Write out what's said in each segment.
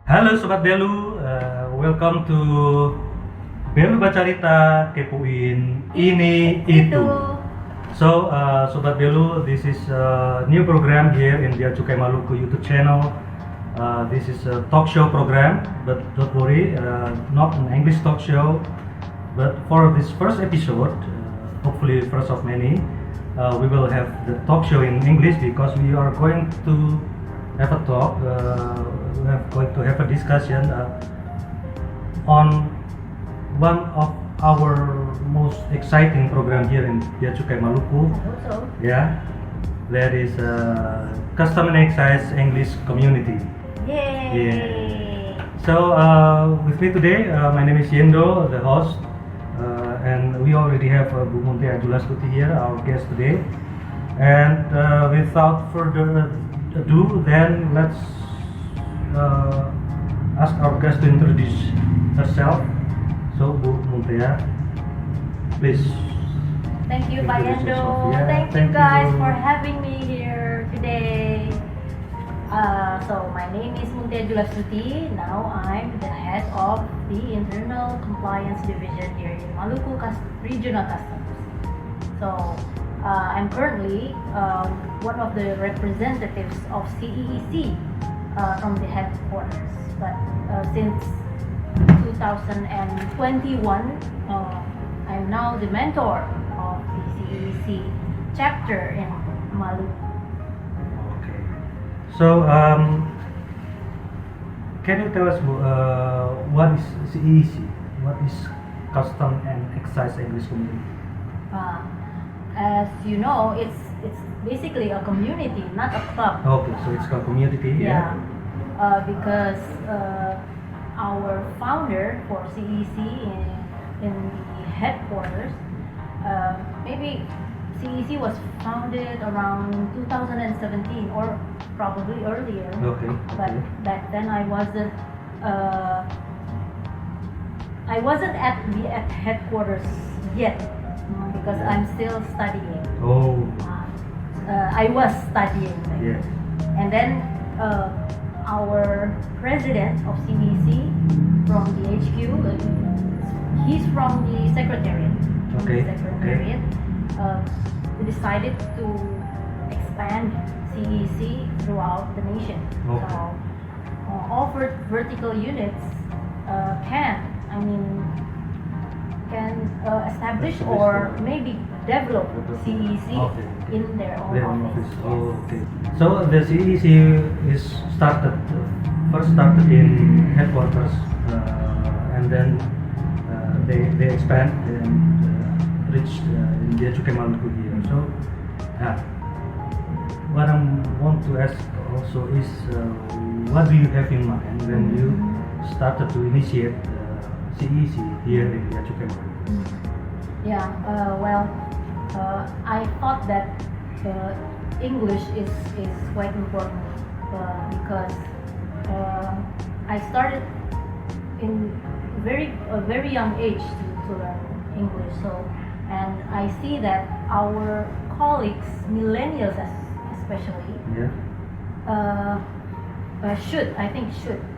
Halo Sobat Belu, welcome to Belu Bacarita Kepoin Ini Itu. So, Sobat Belu, this is a new program here in Bea Cukai Maluku YouTube channel. This is a talk show program, but don't worry, not an English talk show. But for this first episode, hopefully first of many, we will have the talk show in English because we are going to have a talk. We are going to have a discussion on one of our most exciting program here in Bea Cukai Maluku. I hope so. Yeah, that is Custom and Excise English Community. Yay! Yeah. So with me today, my name is Yendo, the host, and we already have Bu Muntea Julastuti here, our guest today. And without further ado, then let's ask our guest to introduce herself. So Bu Muntea, please. Thank you, Introduce Bayendo. yourself. Yeah, thank thank you guys you. for having me here today. So my name is Muntea Julastuti. Now I'm the head of the Internal Compliance Division here in Maluku Regional Customs. So I'm currently one of the representatives of CEEC from the headquarters. But since 2021, I'm now the mentor of the CEEC chapter in Maluku. Okay. So, can you tell us what is CEC? What is Custom and Excise English Community? As you know, it's basically a community, not a club. Okay, so it's a community. Yeah. Because our founder for CEC in the headquarters, maybe CEC was founded around 2017 or probably earlier. Okay. But back then I wasn't at the headquarters yet because I'm still studying. Oh. I was studying. Yes. And then our president of CEC from the HQ, he's from the secretariat. Okay. We decided to expand CEC throughout the nation. Okay. So all vertical units can establish or maybe develop CEC in their own office. Oh, okay. So the CEC is first started in headquarters, and then they expand and reached in Bea Cukai Maluku here. So what I want to ask also is, what do you have in mind when you started to initiate CEC here in Bea Cukai Maluku? Yeah, I thought that English is quite important because I started in a very young age to learn English. So, and I see that our colleagues, millennials especially,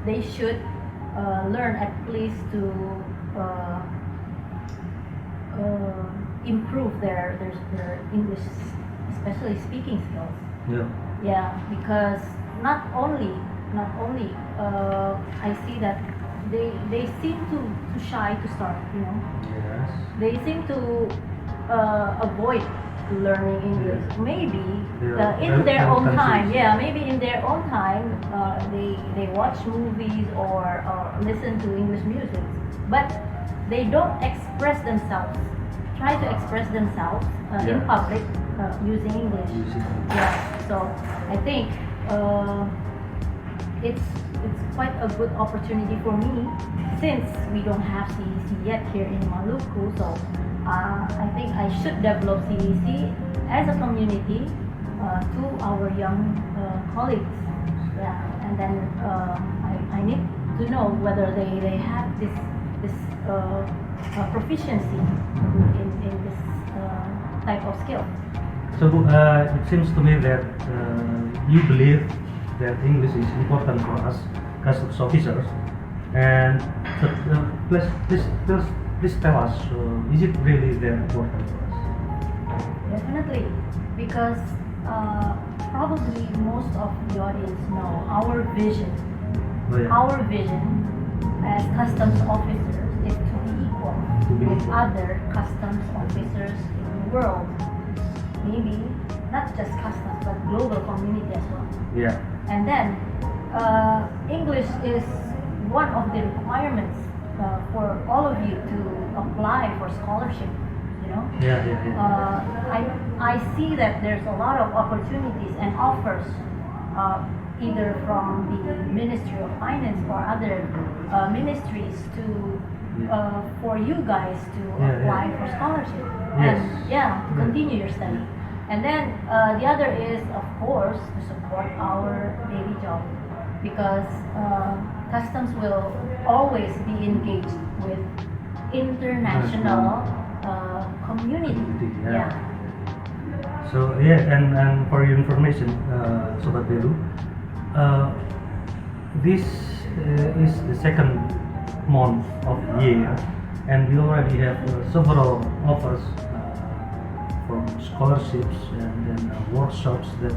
they should learn at least to improve their English, especially speaking skills. Yeah, because not only I see that they seem too shy to start. Yes. They seem to avoid learning English. Maybe in their own time. Yeah, maybe in their own time they watch movies or listen to English music, but they don't express themselves. Try to express themselves in public using English. Yeah. So I think it's quite a good opportunity for me since we don't have CEC yet here in Maluku. So I think I should develop CEC as a community to our young colleagues. Yeah. And then I need to know whether they have this proficiency in this type of skill. So it seems to me that you believe that English is important for us customs officers. And please tell us, is it really that important for us? Definitely, because probably most of the audience know our vision. Oh, yeah. Our vision as customs officers is to be equal To be with equal. other customs officers in the world. Maybe not just customs, but global community as well. Yeah. And then English is one of the requirements for all of you to apply for scholarship. You know, I see that there's a lot of opportunities and offers, either from the Ministry of Finance or other ministries to for you guys to apply for scholarship Yes. and to continue your study. And then the other is, of course, to support our daily job, because customs will always be engaged with international community. Yeah. So and for your information, Sobat Belu, this is the second month of the year, and we already have several offers from scholarships and then workshops that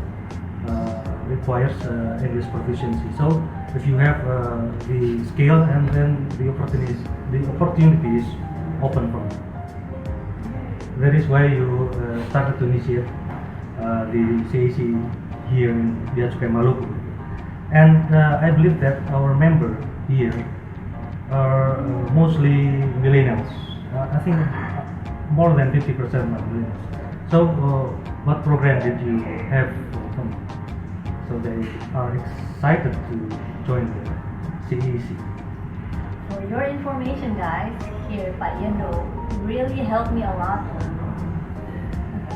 requires English proficiency. So if you have the skill, and then the opportunity is open for you. That is why you started to initiate the CAC here in Bea Cukai Maluku. And I believe that our member here are mostly millennials. I think more than 50% are millennials. So what program did you have for them? So they are excited to join the CAC. For your information, guys, here Pak Yendo really helped me a lot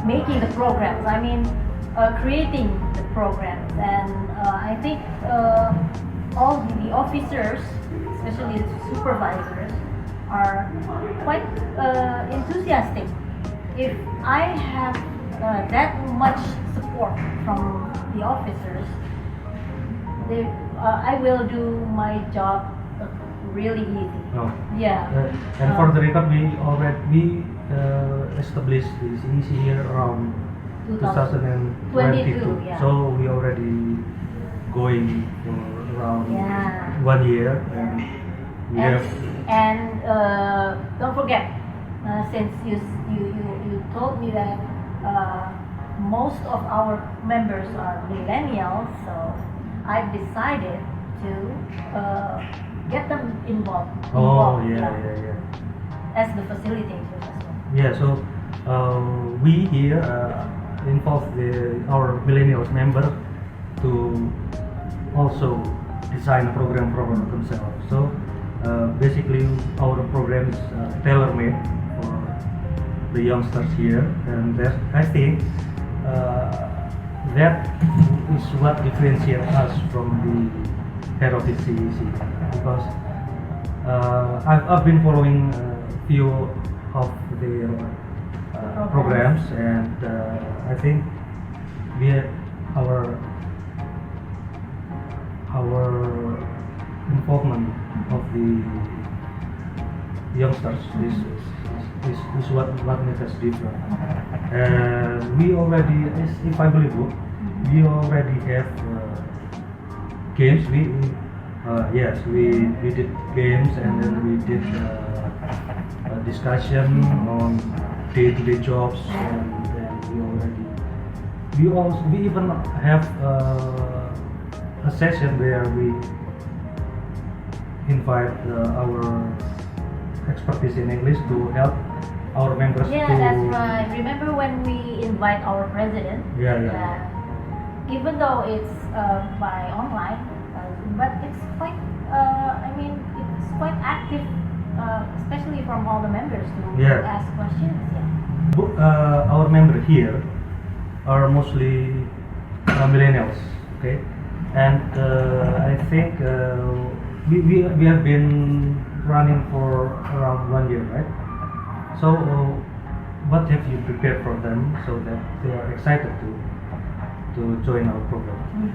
making the programs. I mean, creating the programs, and I think all the officers, especially the supervisors, are quite enthusiastic. If I have that much support from the officers, I will do my job really easy. Oh. Yeah. And for the record, we already established this CAC here around 2022. Yeah. So we already going for around 1 year, and we have don't forget, since you told me that most of our members are millennials, so I've decided to get them involved. As the facilitators as well. Yeah, so we here involve our millennials member to also design a program for themselves. So basically our program is tailor-made for the youngsters here, and I think that is what differentiates us from the head of the CAC, because I've been following few of their programs, and I think our involvement of the youngsters is what makes us different. We already, if I believe it, we already have games. We did games, and then we did a discussion on day-to-day jobs, and then we even have a session where we invite our expertise in English to help our members. That's right. Remember when we invite our president? Even though it's by online, but it's quite it's quite active, especially from all the members to ask questions. Our members here are mostly millennials, okay, and I think we have been running for around 1 year, right? So what have you prepared for them so that they are excited to join our program?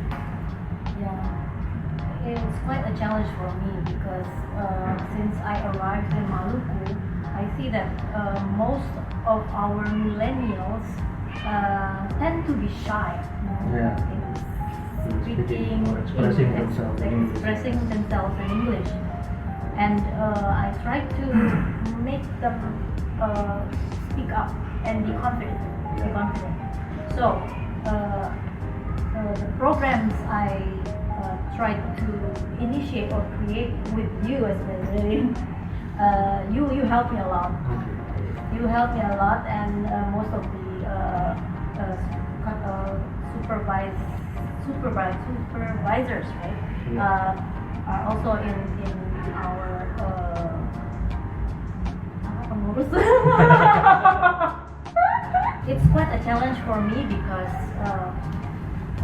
it's quite a challenge for me because since I arrived in Maluku, I see that most of our millennials tend to be shy, Yeah. in Speaking speaking, or expressing themselves in English. expressing themselves in English, and I try to make them speak up and be confident. Be Yeah. confident. So the programs I tried to initiate or create with you especially, you helped me a lot. Okay. You helped me a lot, and most of the supervisors, right, are also in our pengurus. It's quite a challenge for me because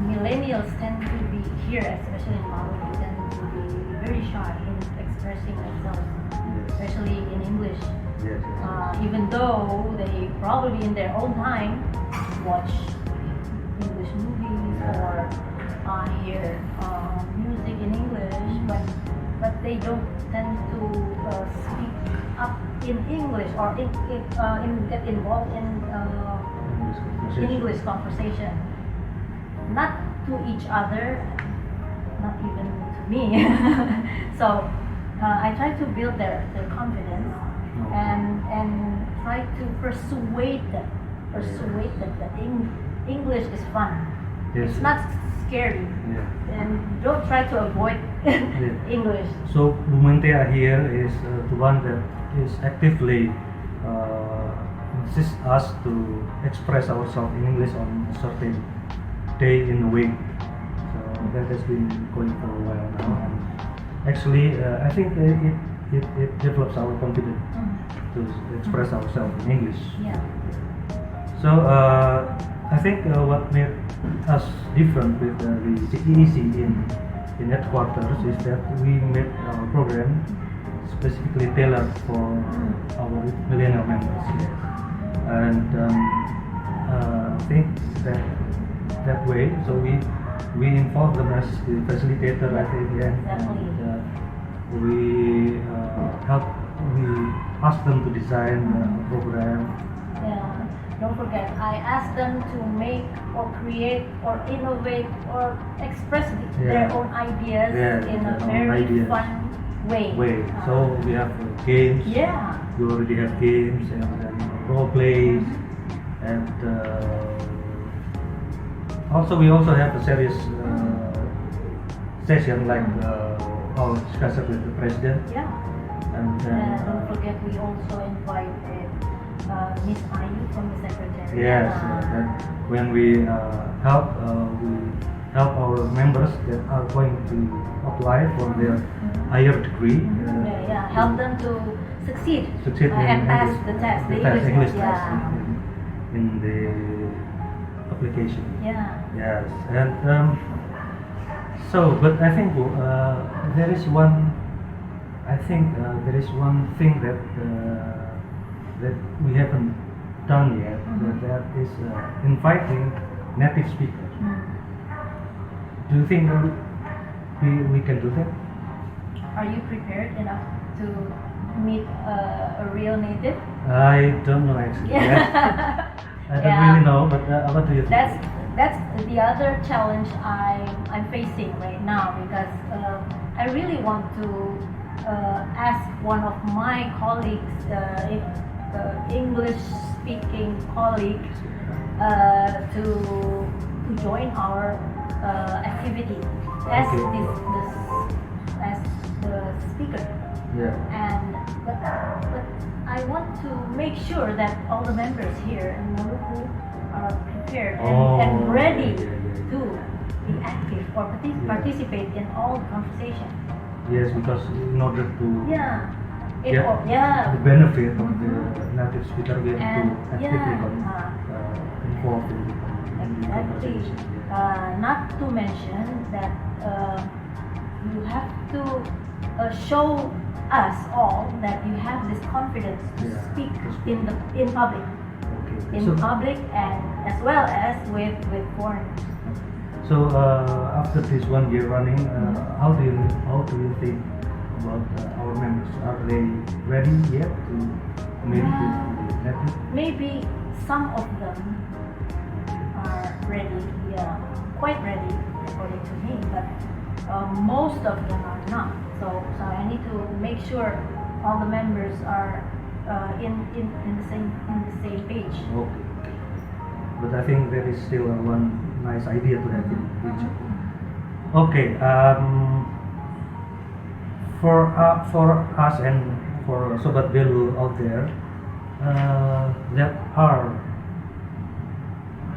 millennials tend to be here, especially in Maluku, tend to be very shy in expressing themselves, Yes. especially in English. Yes. Even though they probably in their own time watch English movies or hear music in English, but they don't tend to speak up in English or get involved in English conversation. Not to each other, not even to me. So I try to build their confidence and try to persuade them that English is fun. Yes. It's not scary, Yeah. and don't try to avoid English. So Bumentea here is the one that is actively insists us to express ourselves in English on a certain day in the week. So that has been going for a while now, and actually I think it develops our confidence to express ourselves in English. Yeah. So I think what made us different with the CEEC in headquarters is that we made our program specifically tailored for our millennial members here, and I think that way. So we involve them as the facilitator at the end, and we ask them to design a program. Yeah. Don't forget, I asked them to make or create or innovate or express their own ideas in a very fun way. So we have games. Yeah. We already have games and then role plays, and we also have a serious session like our discussion with the president. Yeah. And then Don't forget, we also invited Miss Ayu from the secretary. yes, and when we help our members that are going to apply for their higher degree. Help them to succeed in and pass the test, the English test. test in the application. Yeah. Yes, and but I think there is one. I think there is one thing that we haven't done yet. That is inviting native speakers. Do you think we can do that? Are you prepared enough to meet a real native? I don't know actually. I don't really know, but what do you think? That's the other challenge I'm facing right now, because I really want to ask one of my colleagues, English-speaking colleague, to join our activity as as the speaker. Yeah. But I want to make sure that all the members here in Maluku are prepared and ready to be active or participate in all conversation. Yes, because in order to get the benefit of the native speaker, we have to actively involved in the conversation. Not to mention that you have to show us all that you have this confidence to speak in public, Okay. public, and as well as with foreigners. So after this 1 year running, how do you think about our members? Are they ready yet to meet with the native? Maybe some of them are ready, yeah, quite ready according to me, but most of them are not. So I need to make sure all the members are in the same page. Okay. But I think there is still one nice idea to have in future. Okay. For us and for Sobat Belu out there that are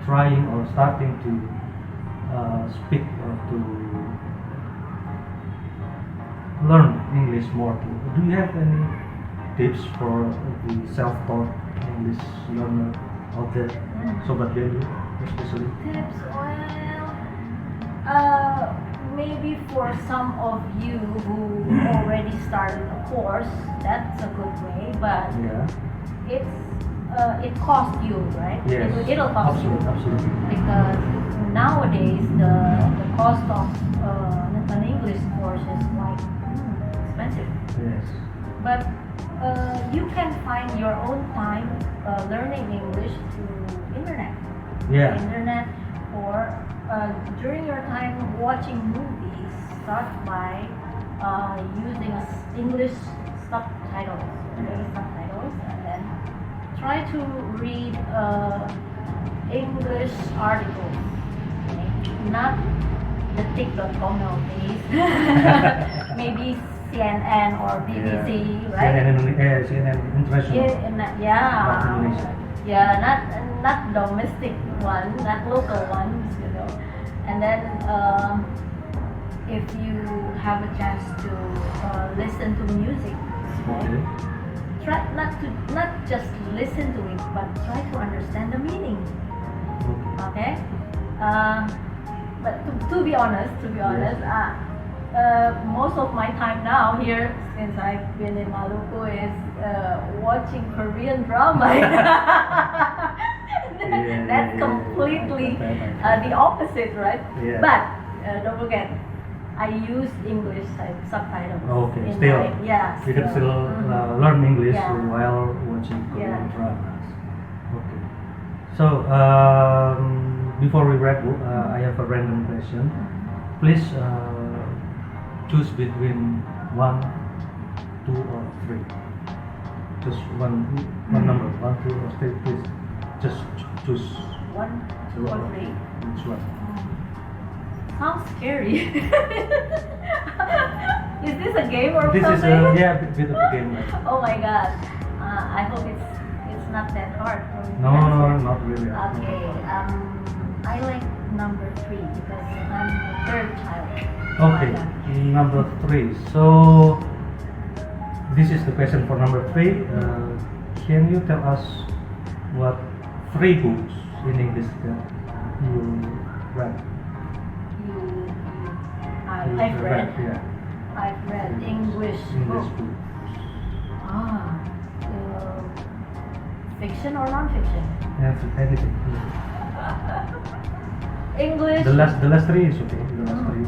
trying or starting to speak or to learn English more, do you have any tips for the self-taught English learner out there, Sobat Belu especially? Tips, well, maybe for some of you who already started a course, that's a good way, but Yeah. it costs you, right? Yes. It'll cost you. Absolutely. Because nowadays the cost of an English course is like expensive. Yes. But you can find your own time learning English through internet. Yeah. Internet, or during your time watching movies, start by using English subtitles, and then try to read English articles, okay? Not the tick.com nowadays. Maybe CNN or BBC, right? CNN International. Not domestic one, not local ones, you know. And then if you have a chance to listen to music, Okay. try not just listen to it, but try to understand the meaning. Okay. But to be honest, most of my time now here, since I've been in Maluku, is watching Korean drama. That's completely the opposite, right? Yeah. But don't forget, I use English subtitles. Okay, in still. my, You can still. still Mhm. learn English Yeah. while watching Korean Yeah. dramas. Okay. So before we wrap up, I have a random question. Please choose between 1, 2, or 3. Just one number, 1, 2, or 3. Please, just choose 1, 2, or 3. which one. Sounds scary. Is this a game or This is something? a bit of a game. Oh my god. I hope it's not that hard for me to No, answer. not really. Okay. I like number 3 because I'm the third child. Okay, Oh my God. number 3. So this is the question for number 3. Can you tell us what 3 books in English that you read? I've read. Yeah. I've read English English book. book. Fiction or non-fiction? Anything. English. The last 3 is okay. The last 3.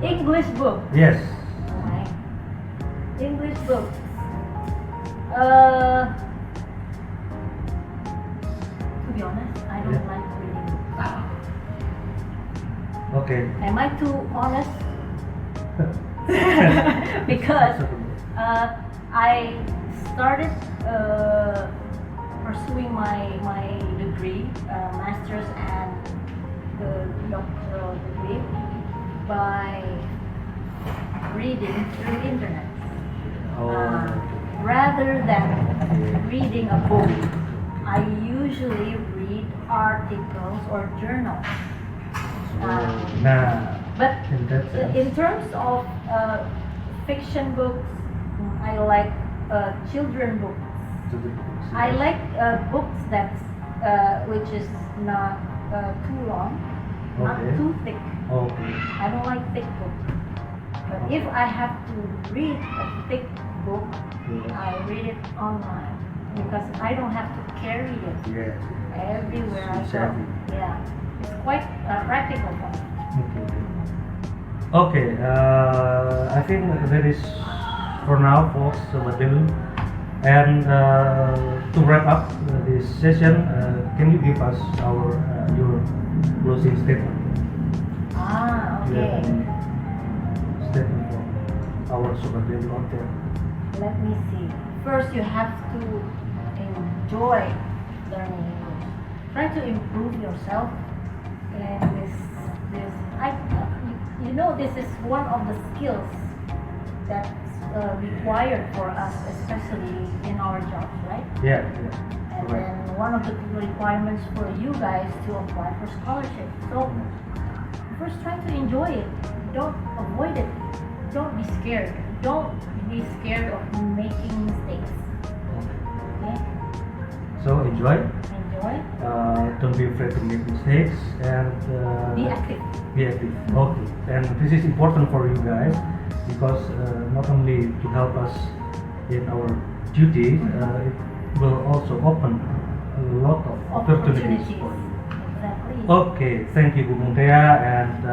English book. Yes. Alright. English books. To be honest, I don't Yeah. like reading books. Okay. Am I too honest? Because I started pursuing my degree, master's and the doctoral degree, by reading through internet. Rather than reading a book, I usually read articles or journals. But in that sense. in terms of fiction books, I like children books. I like books that's which is not too long, not Okay. too thick. Okay. I don't like thick books. But if I have to read a thick book, I read it online because I don't have to carry it Yes. everywhere I It's go. heavy. Yeah, it's quite practical for me. Okay, I think that is for now, folks, Sobat Belu. And to wrap up this session, can you give us your closing statement? Do you have Okay. any statement for our Sobat Belu out there? Let me see. First, you have to enjoy learning English. Try to improve yourself. And this is one of the skills that's required for us, especially in our jobs, right? Yeah, And correct. then one of the requirements for you guys to apply for scholarship. So first, try to enjoy it. Don't avoid it. Don't be scared. Don't be scared of making mistakes. Okay? So enjoy. Enjoy. Don't be afraid to make mistakes and Be active. be active. Okay, and this is important for you guys because not only to help us in our duty, it will also open a lot of opportunities for you. Exactly. Okay, thank you Bu Muntea, and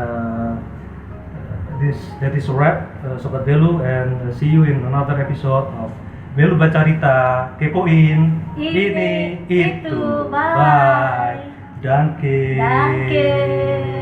that is a wrap, Sobat Belu, and see you in another episode of Belu Bacarita, kepoin ini itu. Bye. Danke. Danke.